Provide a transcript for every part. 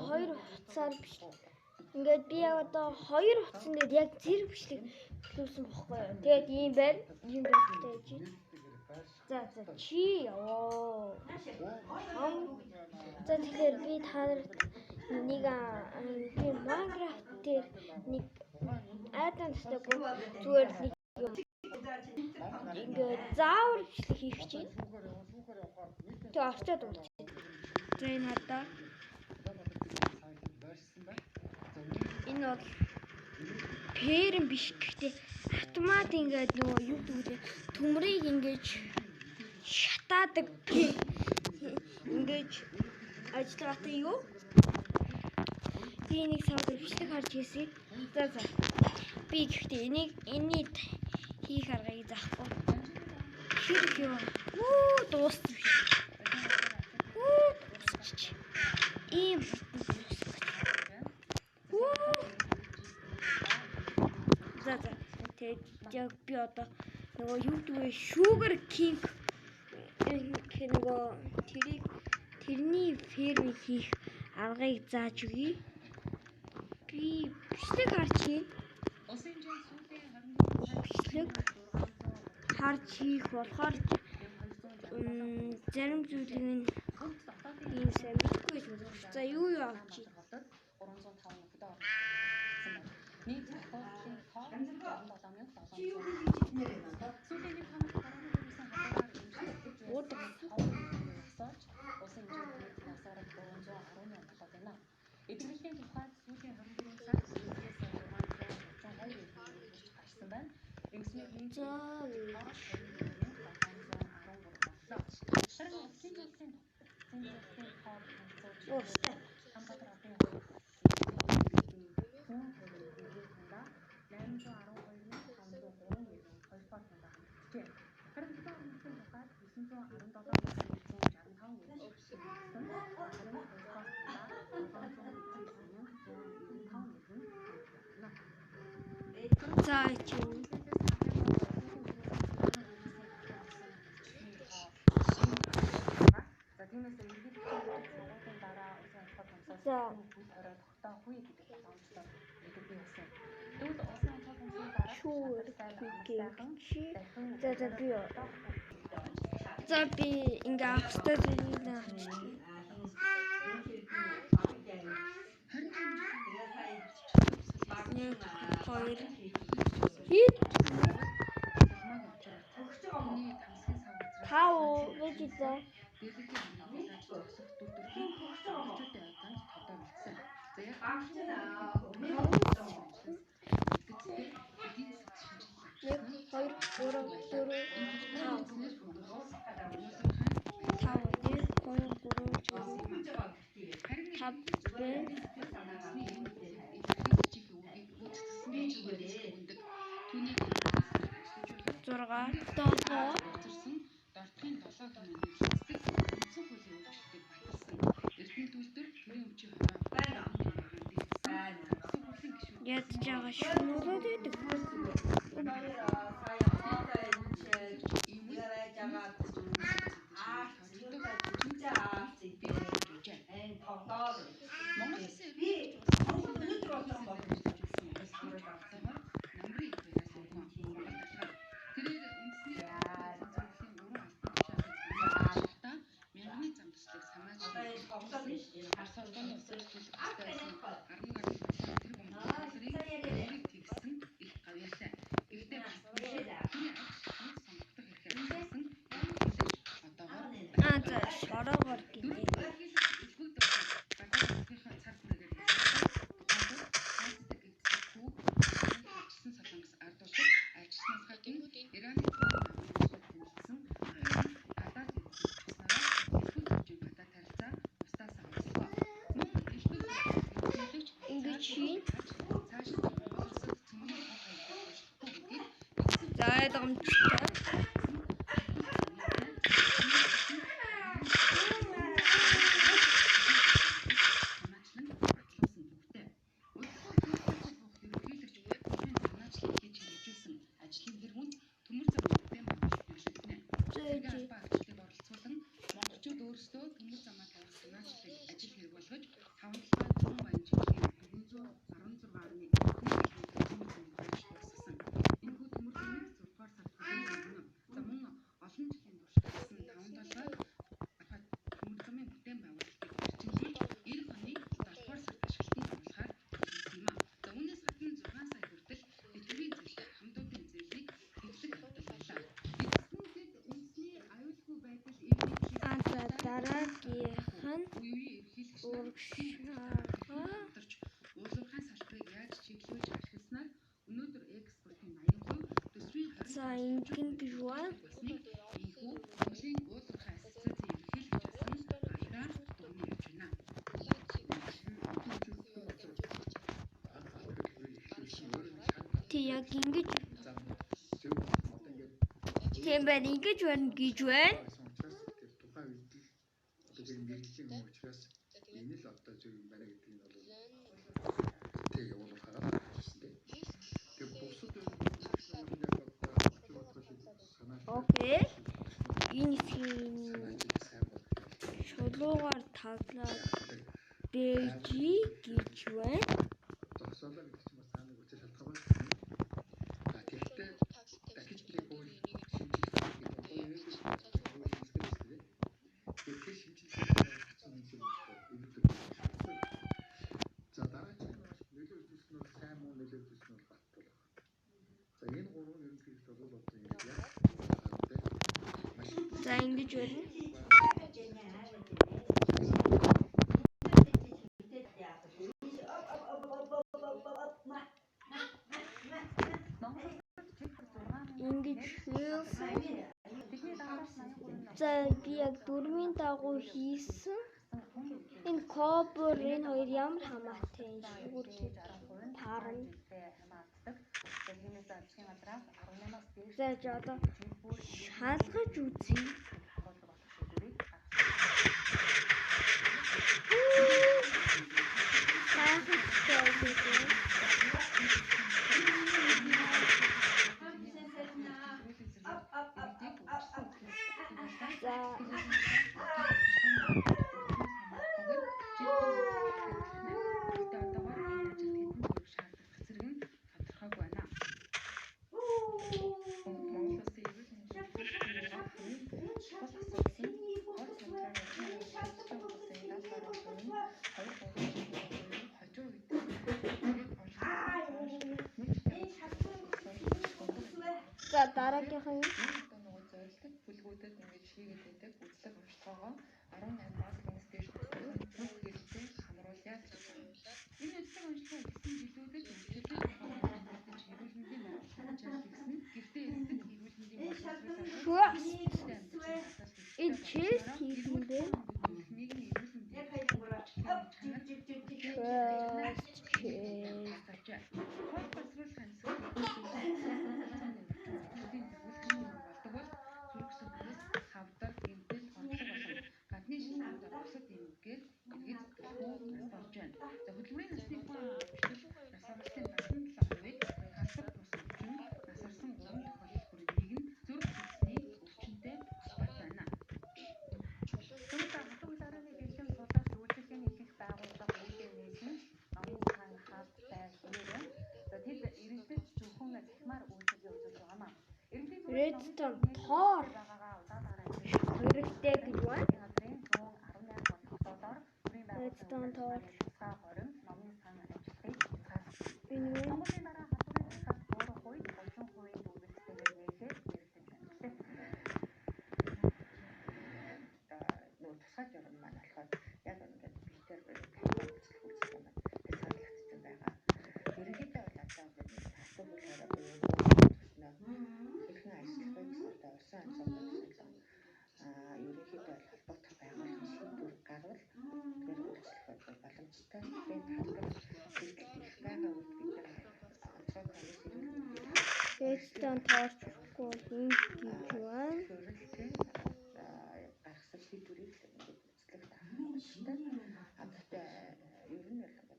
Хоёр хугацаар бичлэг. Ингээд би яг одоо хоёр утсан дээр яг зэрэг бичлэг хэлүүлсэн бохгүй юу. Тэгээд ийм байна. Ийм байдлаа гэж. За чи яваа. За тэгэхээр би та нарт нэг би Minecraft дээр нэг айданстай зүгээр нэг ингээд заавар бичлэг хийх чинь. Тэг орчоод үзье. За энэ надаа энэ бол пэрэн биш гэхдээ автомат ингээд нөгөө юу гэдэг төмрийг ингээд шатаадаг ингээд ажиллагаатай юу? Би нэг савд бичлэг харж ирсэн. За би гэхдээ энийг хийх аргыг заахгүй. Хэрэг юу? Дууссан. Ийм за тэгээд яг би одоо нөгөө юу гэдэг Sugar King нөгөө тэрний фермийг хийх аргыг зааж өгье. Би бичлэг харж байна. Бичлэг харж хийх болохоор зарим зүйлийг нь ийм сайн мэдгүй гэж бодож. За юу авч ий. Нэг тохиолдлын тоо 77,700. Сүүлийн танах коронавирусын хадгалаар асууж улсын хэмжээнд насаараа 310 байна. Эдгэрлийн тухайд сүүлийн 24 сард үүдээс 632 гарсан байна. Ингэснээр нийт За би ингээ авахтай зүйлийг авчихлаа. Хоёр хит тав вэжита ядчага шунураад идэг. Өөрсдөө төмөр замаа тавих санаачлалыг ажил хэрэг болгож 5,100 баян жилийн 416.1 км байж дуусгасан. Энэхүү төмөр замыг 6 дугаар сард хүлээн авсан. За мөн олон жилийн турш гарсан 5-7 ахад төмөр замын бүтээн байгуулалтыг эрчимжүүлж 90 оны 7 дугаар сард ашиглалтанд оруулахаар төлөвлөсөн юм а. За үүнээс гадна 6 сая хүртэл тэтгэврийн зээлтэй хамтуудын зээлийг хэвлэх явдал байлаа. Эцэстнүүдэд үндэсний аюулгүй байдал Дараагийнх нь урагшаага уулуурхайн салбарыг яаж чиглүүлж ашигласнаар өнөөдөр экспортын 80% төсвийн 20% за ингэн гэж байна. Инхүү Монголын уулуурхай ассоциацийн ерөнхийлөгч асан Алга дүгнэж явж байна. Тэг яг ингэж тийм байна ингэж байна гэж байна. Тухайн үед л одоо би мэрэгжлийн хүн учраас энэ л одоо зөв юм байна гэдэг нь бол тэг явуулахаар хэлсэн дээ. Тэгээ бусад Окей. Энэ хэсгийн шулуугаар таглаад бэжи гэж байна. зогсоолоо гэдэг чинь бас цааныг үчир шалтгаан байна. За тэгвэл дахиж би хууль шинжилгээ тэр шинжилгээ за дараагийн нөлөө үзүүлсэн нь сайн муу нөлөө үзүүлсэн нь бат болох. За энэ гурван ерөнхийдөө бол одоо ингэж яа. За ингэж байна. Ингэж за би яг дөрвийн дагуу хийсэн. Энэ кобр энэ хоёр ямар хамаатай юм шүүрхий таарна. За одоо шалгаж үзье. За дараагийнх нь нөгөө зорилттой бүлгүүдэд ингэж хийгээд байдаг үзлэг уршлагоо 18 баалагаас дээш бүх хэрэгтэй хамруулъя гэж байна. Энэ үзлэг уршлагаа гэсэн жилүүдэд үйлчлэл эрүүл мэндийн байгууллагууд гэсэн гэртээ эсдэг эрүүл мэндийн боловсрол энэ чест хийсэн бэ? нийгмийн эрүүл мэндийн За хөдөлмөрийн насны хүн амжилт нас оролтын 77%-ийг хасах бус өвчин, нас орсон 3 тохиолдол хүрээнийг нь зүрх судасны өвчнөд холбоотой байна. Түүнээс хатуу ларны бэлэн сулаас үйлчлэгээний ихэнх байгууллага үүнтэй нийлэн номын сан хат байлгүйрэн. За тэд иргэдэд зөвхөн захимаар үйлчлэгээ үзүүлж байгаа маа. Редстон тоор хэрэгтэй гэж байна. Редстон тоор номын сан ажилтныг хязгаарлав. Монголын дараа хатууны засаг буурах үед 30% үйлчлэгээр нээхээ нэрэлтэж байна. Нөгөө тусгай журам маань болохоор яг ингээд битээр хязгаарлагдсан байгаа. Ерөнхийдөө бол одоо хатуу хөлөөрөө буюу тусна хэрхэн ажиллахыг одоо улсын онцгой төсөөлөн ерөнхийдөө бол холбогдох байгууллагын шийдвэр гарвал тэр үйлчлэх боломжтой. Тэгээд талбар хэрэглэх их байгаа үед бид нар онцгой комисс Редстон тоорчгүй хин гэж байна. гаргасан шийдвэрийг ингээд үзлэх таахтай. Гэхдээ ер нь бол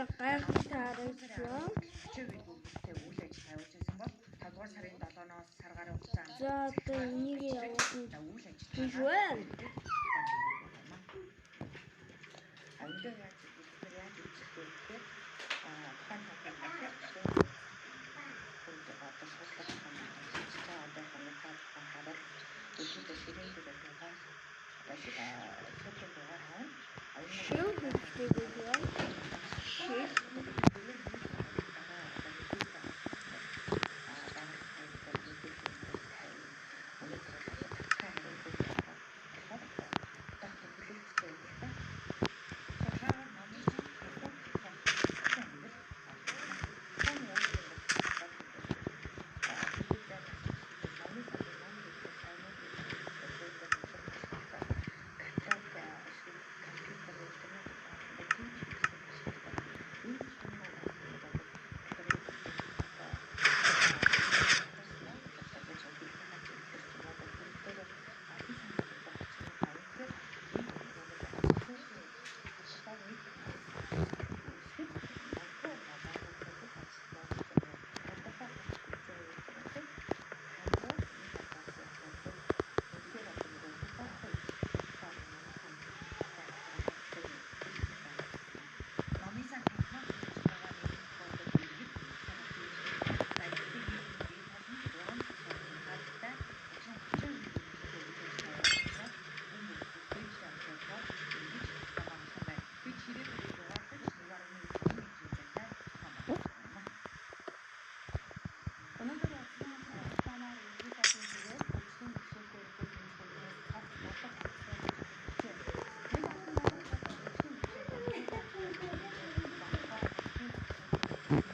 За гайхалтай харагдсан. Чигээр бүгдтэй үйл ажил тавьж байсан бол 5 дугаар сарын 7-оос сар гаруй хугацаанд За одоо энийг явуулна. үйл ажил Гэж байна. Андаа яаж хэлэхээр яаж үзэх вэ гэхээр тухайн цагийн одоо шуудлага за одоо ханахад хараад өдөртөө ширээн дээр байгаа шуудлага дугаар хаана Шив хэрэгтэй гэж байна. Шив.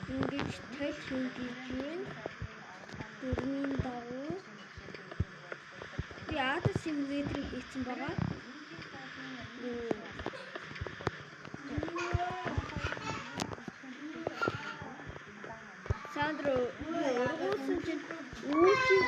Ингэж тал хөнгөж юм. Дөрмийн дагуу яада симуляторыг хийсэн байгаа. Сандро ургуулсан чинь үүсээ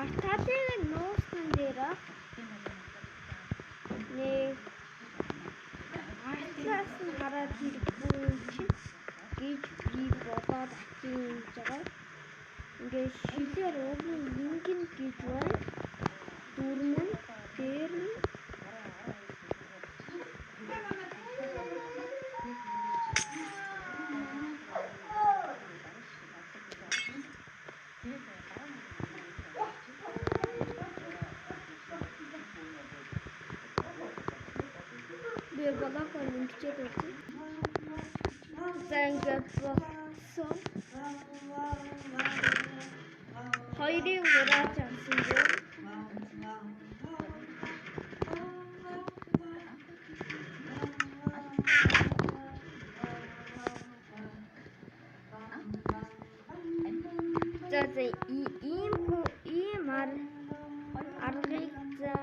артаатыг нуусан дээр нэг артлаас нь хараад хэрэггүй юм чинь гэж би бодоод авчих юм жагаа. Ингээд шилээр өвгөн ингэн гэж байна. Дөрмөн дээр нь би балака нэгчээд үзье. За ингээд болсон. Хоёрын урааж авсан дээ. За ийм аргыг за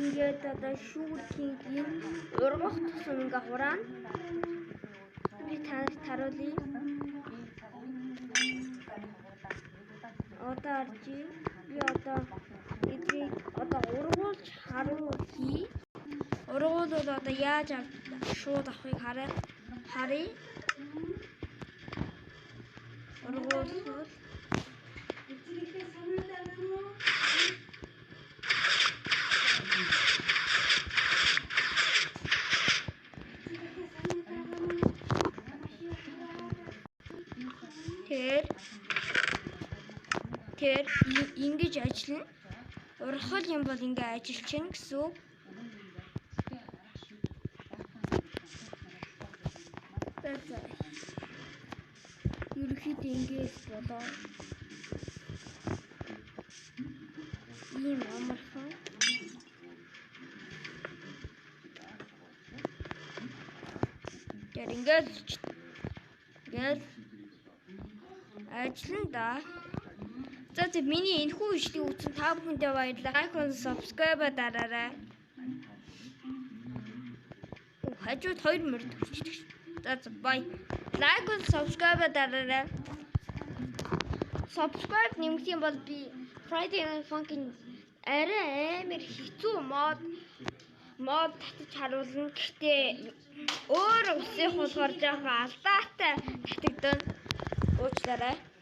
ингээд одоо шүүртийн ургах тусам ингээ хураана. Би танаас таруулъя. Одоо арчи би одоо эдрийг одоо ургуулж харуулъя. Ургуулвал одоо яаж шууд авахыг харъя. Ургуулвал тэр ингэж ажиллана. Ургах юм бол ингээ ажиллаж чинь гэсэн үг. За. Ерөнхийдөө ингэж болоо. Ийм амархан. Тэр ингээд ажиллана да. За миний энэхүү бичлэгийг үзсэн та бүхэндээ баярлалаа. Лайк and subscribe дараарай. Хажууд 2 минут хүрчихлээ. За бай. Лайк and subscribe дараарай. Subscribe нэмэх юм бол би Friday Night Funkin' арай амар хэцүү мод татаж харуулна. Гэхдээ өөр усных болохоор жоохон алдаатай татагдана. Уучлаарай.